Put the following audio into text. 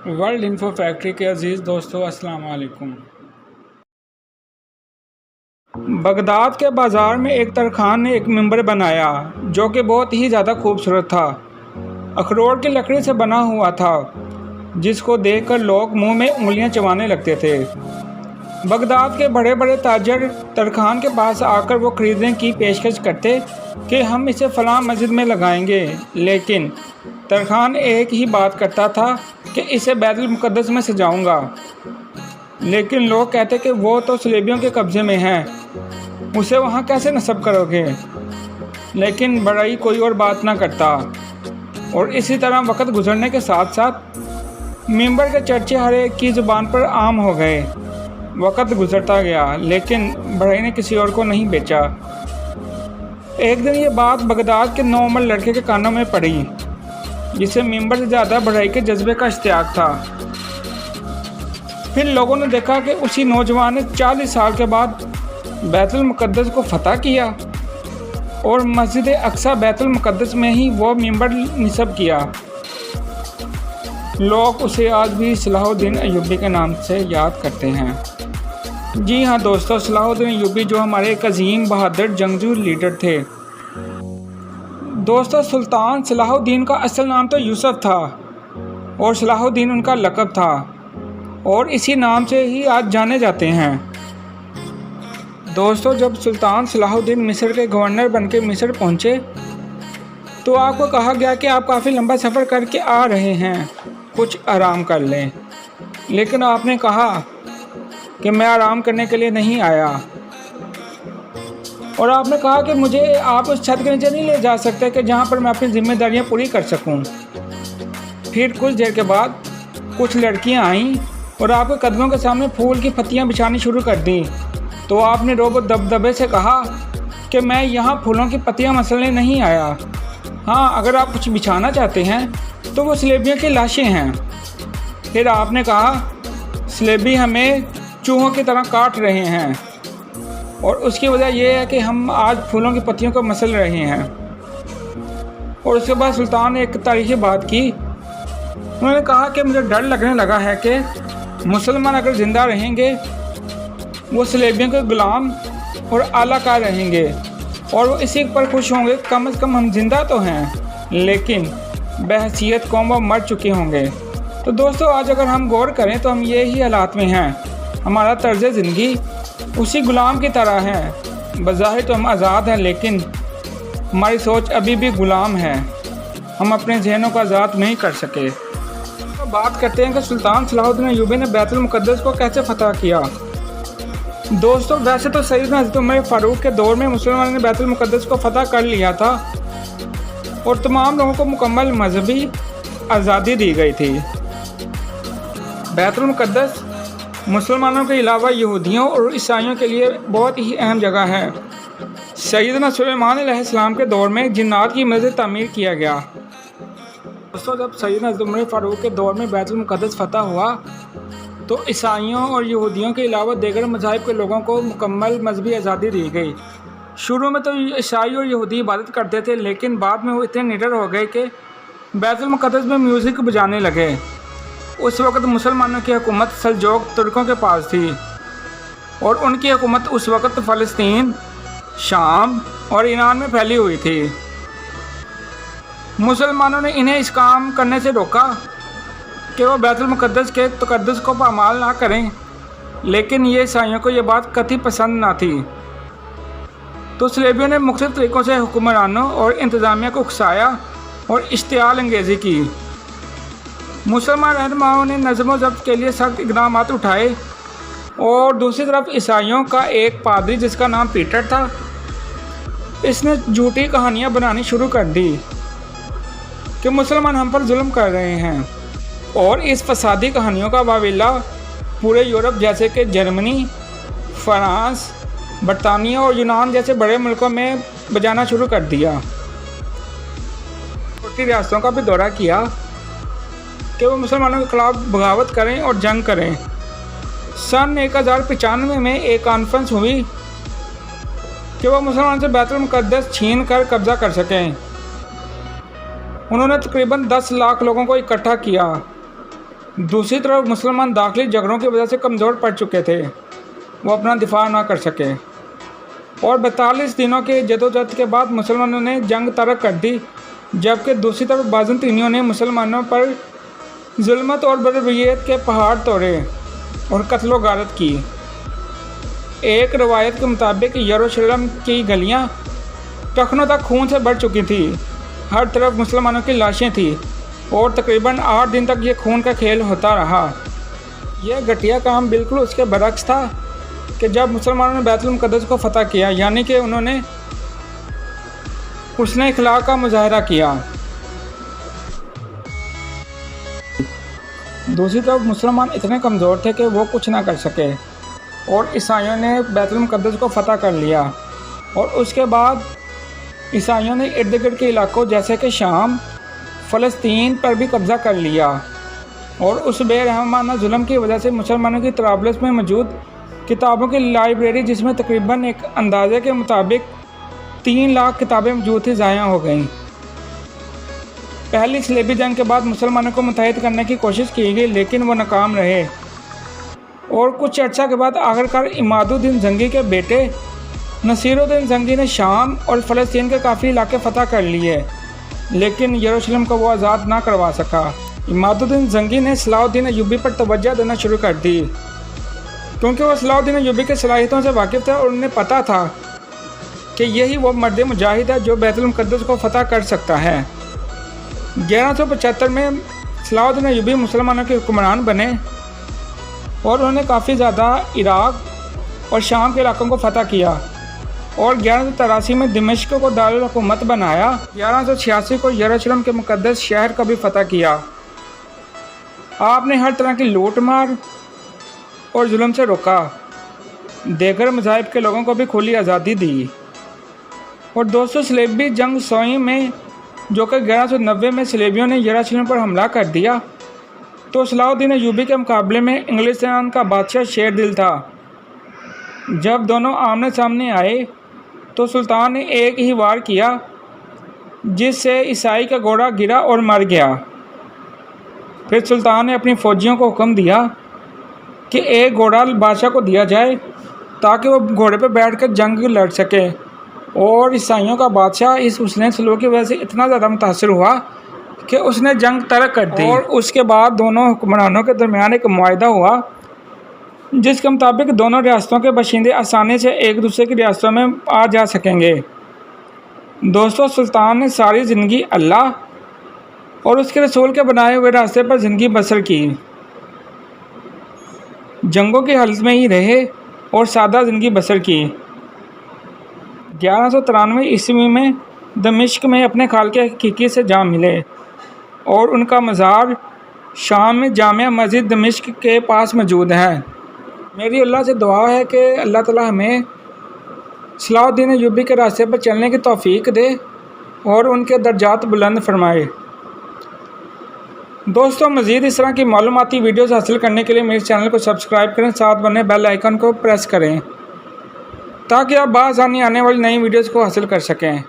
World info factory के अजीज़ दोस्तों, अस्सलाम वालेकुम। बगदाद के बाज़ार में एक तरखान ने एक मिंबर बनाया जो कि बहुत ही ज़्यादा खूबसूरत था। अखरोट की लकड़ी से बना हुआ था जिसको देखकर लोग मुंह में उंगलियां चबाने लगते थे। बगदाद के बड़े बड़े ताजर तरखान के पास आकर वो ख़रीदने की पेशकश करते कि हम इसे फ़लाँ मस्जिद में लगाएंगे, लेकिन तरखान एक ही बात करता था कि इसे बैतुल मुक़द्दस में सजाऊंगा। लेकिन लोग कहते कि वो तो सलेबियों के कब्ज़े में है, उसे वहाँ कैसे नस्ब करोगे। लेकिन बड़ाई कोई और बात ना करता। और इसी तरह वक्त गुजरने के साथ साथ मिंबर के चर्चे हर एक की ज़ुबान पर आम हो गए। वक्त गुजरता गया लेकिन बढ़ई ने किसी और को नहीं बेचा। एक दिन ये बात बगदाद के नौमर लड़के के कानों में पड़ी जिसे मिंबर से ज़्यादा बढ़ई के जज्बे का इश्तियाक था। फिर लोगों ने देखा कि उसी नौजवान ने 40 साल के बाद बैतुल मुक़द्दस को फ़तह किया और मस्जिद अक्सा बैतुल मुक़द्दस में ही वो मिंबर निस्ब किया। लोग उसे आज भी सलाहुद्दीन अय्यूबी के नाम से याद करते हैं। जी हाँ दोस्तों, सलाहुद्दीन अय्यूबी जो हमारे एक अजीम बहादुर जंगजू लीडर थे। दोस्तों, सुल्तान सलाहुद्दीन का असल नाम तो यूसुफ था और सलाहुद्दीन उनका लक़ब था और इसी नाम से ही आज जाने जाते हैं। दोस्तों, जब सुल्तान सलाहुद्दीन मिस्र के गवर्नर बनके मिस्र पहुँचे तो आपको कहा गया कि आप काफ़ी लंबा सफ़र करके आ रहे हैं, कुछ आराम कर लें। लेकिन आपने कहा कि मैं आराम करने के लिए नहीं आया, और आपने कहा कि मुझे आप उस छत के नीचे नहीं ले जा सकते कि जहाँ पर मैं अपनी जिम्मेदारियाँ पूरी कर सकूँ। फिर कुछ देर के बाद कुछ लड़कियाँ आईं और आपके कदमों के सामने फूल की पत्तियाँ बिछानी शुरू कर दी। तो आपने रोब दबदबे से कहा कि मैं यहाँ फूलों की पत्तियाँ मसलने नहीं आया। हाँ, अगर आप कुछ बिछाना चाहते हैं तो वो सलेबियों की लाशें हैं। फिर आपने कहा सलेबी हमें चूहों की तरह काट रहे हैं और उसकी वजह यह है कि हम आज फूलों की पत्तियों को मसल रहे हैं। और उसके बाद सुल्तान ने एक तारीख़ी बात की। उन्होंने कहा कि मुझे डर लगने लगा है कि मुसलमान अगर ज़िंदा रहेंगे वो सलेबियों के ग़ुलाम और आलाकार रहेंगे और वो इसी पर खुश होंगे, कम से कम हम ज़िंदा तो हैं, लेकिन बहसीयत कौम वो मर चुके होंगे। तो दोस्तों, आज अगर हम गौर करें तो हम ये ही हालात में हैं। हमारा तर्ज़ ज़िंदगी उसी ग़ुलाम की तरह है। बज़ाहिर तो हम आज़ाद हैं, लेकिन हमारी सोच अभी भी ग़ुलाम है। हम अपने जहनों को आज़ाद नहीं कर सके। तो बात करते हैं कि सुल्तान सलाहुद्दीन अय्यूबी ने बैतुल मुक़द्दस को कैसे फ़तह किया। दोस्तों, वैसे तो सैयदना हज़रत उमर फ़ारूक के दौर में मुसलमानों ने बैतुल मुक़द्दस को फ़तह कर लिया था और तमाम लोगों को मुकम्मल मजहबी आज़ादी दी गई थी। बैतुल मुक़द्दस मुसलमानों के अलावा यहूदियों और ईसाइयों के लिए बहुत ही अहम जगह है। सैयदना सुलेमान अलैहिस्सलाम के दौर में जिन्नात की मस्जिद तामीर किया गया। दोस्तों, जब सैयदना हज़रत उमर फ़ारूक के दौर में बैतुल मुक़द्दस फ़तह हुआ तो ईसाइयों और यहूदियों के अलावा दीगर मज़ाहिब के लोगों को मुकम्मल मजहबी आज़ादी दी गई। शुरू में तो ईसाई और यहूदी इबादत करते थे, लेकिन बाद में वो इतने निडर हो गए कि बैतुल मुक़द्दस में म्यूज़िक बजाने लगे। उस वक़्त मुसलमानों की हुकूमत सल्जूक़ तुर्कों के पास थी और उनकी हुकूमत उस वक़्त फ़लस्तीन, शाम और ईरान में फैली हुई थी। मुसलमानों ने इन्हें इस काम करने से रोका कि वो बैतुल मुक़द्दस के तक़द्दुस को पामाल ना करें, लेकिन ये ईसाइयों को ये बात कतई पसंद ना थी। तो सलेबियों ने मुख्तलिफ़ तरीक़ों से हुक्मरानों और इंतज़ामिया को उकसाया और इश्तियाल अंगेज़ी की। मुसलमान रहनुमाओं ने नज़्म व ज़ब्त के लिए सख्त इक़दाम उठाए और दूसरी तरफ ईसाइयों का एक पादरी जिसका नाम पीटर था, इसने झूठी कहानियाँ बनानी शुरू कर दी कि मुसलमान हम पर जुल्म कर रहे हैं। और इस फसादी कहानियों का वाविला पूरे यूरोप जैसे कि जर्मनी, फ्रांस, बरतानिया और यूनान जैसे बड़े मुल्कों में बजाना शुरू कर दिया। छोटी रियासतों का भी दौरा किया कि वो मुसलमानों के खिलाफ बगावत करें और जंग करें। सन 1095 में एक कॉन्फ्रेंस हुई कि वो मुसलमानों से बैतुल मुक़द्दस छीन कर कब्ज़ा कर सकें। उन्होंने तकरीबन 10 लाख लोगों को इकट्ठा किया दूसरी तरफ मुसलमान दाखिली झगड़ों की वजह से कमज़ोर पड़ चुके थे, वो अपना दिफा ना कर सके और 42 दिनों के जदोजहद के बाद मुसलमानों ने जंग तर्क कर दी, जबकि दूसरी तरफ बाज़ंतीनियों ने मुसलमानों पर जुल्मत और बर्बरियत के पहाड़ तोड़े और कत्लो गारत की। एक रवायत के मुताबिक यरूशलेम की गलियां टखनों तक खून से भर चुकी थी, हर तरफ मुसलमानों की लाशें थीं और तकरीबन 8 दिन तक ये खून का खेल होता रहा। यह घटिया काम बिल्कुल उसके बरक्स था कि जब मुसलमानों ने बैतुल मुक़द्दस को फ़तह किया, यानी कि उन्होंने हुस्न इखलाक़ का मुज़ाहरा किया। दूसरी तरफ मुसलमान इतने कमज़ोर थे कि वो कुछ ना कर सके और ईसाइयों ने बैतुल मुक़द्दस को फ़तह कर लिया और उसके बाद ईसाइयों ने इर्द गिर्द के इलाकों जैसे कि शाम, फ़लस्तीन पर भी कब्ज़ा कर लिया और उस बेरहमाना जुल्म की वजह से मुसलमानों की तराबलस में मौजूद किताबों की लाइब्रेरी, जिसमें तकरीबन एक अंदाज़े के मुताबिक 3 लाख किताबें मौजूद थी, ज़ाया हो गईं। पहली सलेबी जंग के बाद मुसलमानों को मुत्तहिद करने की कोशिश की गई, लेकिन वो नाकाम रहे और कुछ अर्सा के बाद आखिरकार इमादुद्दीन जंगी के बेटे नसीरुद्दीन जंगी ने शाम और फ़लस्तीन के काफ़ी इलाके फ़तह कर लिए, लेकिन यरूशलेम को वो आज़ाद ना करवा सका। इमादुद्दीन जंगी ने सलाहुद्दीन अय्यूबी पर तवज्जो देना शुरू कर दी, क्योंकि वो सलाहुद्दीन अय्यूबी की सलाहियतों से वाकिफ़ थे और उन्हें पता था कि यही वो मर्द मुजाहिद है जो बैतुल मुक़द्दस को फ़तह कर सकता है। 1175 में सलाहुद्दीन अय्यूबी मुसलमानों के हुक्मरान बने और उन्होंने काफ़ी ज़्यादा इराक़ और शाम के इलाकों को फ़तह किया और 1183 में दिमश्क को दारुल हुकूमत बनाया। 1186 को यरूशलेम के मुक़द्दस शहर का भी फ़तह किया। आपने हर तरह की लूट मार और जुल्म से रोका, देगर मज़ाहिब के लोगों को भी खुली आज़ादी दी। और दोस्तों, सलेबी जंग सोई में, जो कि 1190 में सलेबियों ने यरूशलेम पर हमला कर दिया, तो सलाहुद्दीन अय्यूबी के मुकाबले में इंग्लिस्तान का बादशाह शेर दिल था। जब दोनों आमने सामने आए तो सुल्तान ने एक ही वार किया, जिससे ईसाई का घोड़ा गिरा और मर गया। फिर सुल्तान ने अपनी फ़ौजियों को हुक्म दिया कि एक घोड़ा बादशाह को दिया जाए ताकि वो घोड़े पर बैठकर जंग लड़ सके, और ईसाइयों का बादशाह इस हुस्न सलूक की वजह से इतना ज़्यादा मुतासर हुआ कि उसने जंग तर्क कर दी। और उसके बाद दोनों हुक्मरानों के दरमियान एक मुआहदा हुआ, जिसके मुताबिक दोनों रियासतों के बाशिंदे आसानी से एक दूसरे की रियासतों में आ जा सकेंगे। दोस्तों, सुल्तान ने सारी ज़िंदगी अल्लाह और उसके रसूल के बनाए हुए रास्ते पर ज़िंदगी बसर की, जंगों की हालत में ही रहे और सादा ज़िंदगी बसर की। 1193 ईस्वी में दमिश्क में अपने खाल के हकीकी से जा मिले और उनका मज़ार शाम में जामिया मस्जिद दमिश्क के पास मौजूद है। मेरी अल्लाह से दुआ है कि अल्लाह ताला हमें सलाहुद्दीन अय्यूबी के रास्ते पर चलने की तौफीक दे और उनके दर्जात बुलंद फरमाए। दोस्तों, मज़ीद इस तरह की मालूमाती वीडियोज़ हासिल करने के लिए मेरे चैनल को सब्सक्राइब करें, साथ बने बेल आइकन को प्रेस करें ताकि आप बाज़ानी आने वाली नई वीडियोज़ को हासिल कर सकें।